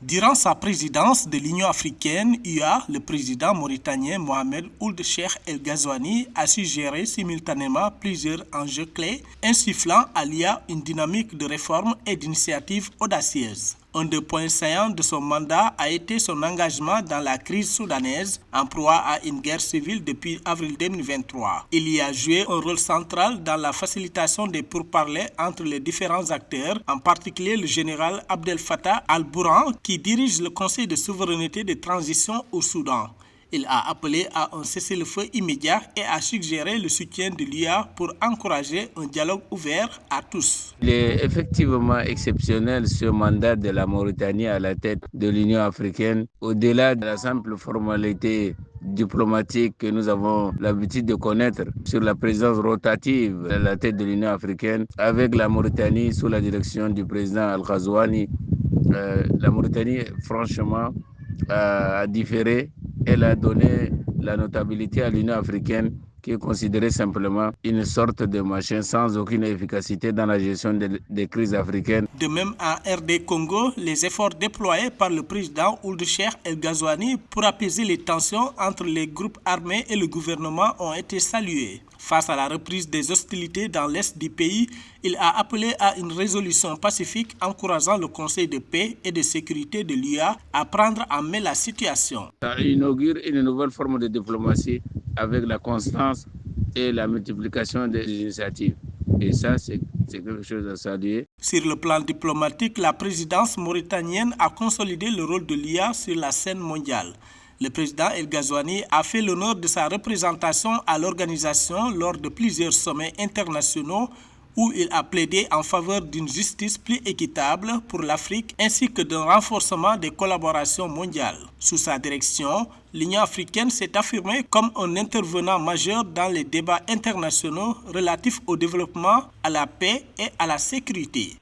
Durant sa présidence de l'Union africaine, UA, le président mauritanien Mohamed Ould Cheikh El Ghazouani a su gérer simultanément plusieurs enjeux clés, insufflant à l'UA une dynamique de réforme et d'initiatives audacieuses. Un des points saillants de son mandat a été son engagement dans la crise soudanaise, en proie à une guerre civile depuis avril 2023. Il y a joué un rôle central dans la facilitation des pourparlers entre les différents acteurs, en particulier le général Abdel Fattah al-Burhan, qui dirige le Conseil de souveraineté de transition au Soudan. Il a appelé à un cessez-le-feu immédiat et a suggéré le soutien de l'UA pour encourager un dialogue ouvert à tous. Il est effectivement exceptionnel ce mandat de la Mauritanie à la tête de l'Union africaine. Au-delà de la simple formalité diplomatique que nous avons l'habitude de connaître sur la présidence rotative à la tête de l'Union africaine, avec la Mauritanie sous la direction du président Al-Ghazouani, la Mauritanie, franchement, a différé. Elle a donné la notabilité à l'Union africaine qui est considérée simplement une sorte de machin sans aucune efficacité dans la gestion des crises africaines. De même, en RD Congo, les efforts déployés par le président Ould Cheikh El Ghazouani pour apaiser les tensions entre les groupes armés et le gouvernement ont été salués. Face à la reprise des hostilités dans l'est du pays, il a appelé à une résolution pacifique encourageant le Conseil de paix et de sécurité de l'UA à prendre en main la situation. Ça inaugure une nouvelle forme de diplomatie avec la constance et la multiplication des initiatives. Et ça, c'est quelque chose à saluer. Sur le plan diplomatique, la présidence mauritanienne a consolidé le rôle de l'UA sur la scène mondiale. Le président El Ghazouani a fait l'honneur de sa représentation à l'organisation lors de plusieurs sommets internationaux où il a plaidé en faveur d'une justice plus équitable pour l'Afrique ainsi que d'un renforcement des collaborations mondiales. Sous sa direction, l'Union africaine s'est affirmée comme un intervenant majeur dans les débats internationaux relatifs au développement, à la paix et à la sécurité.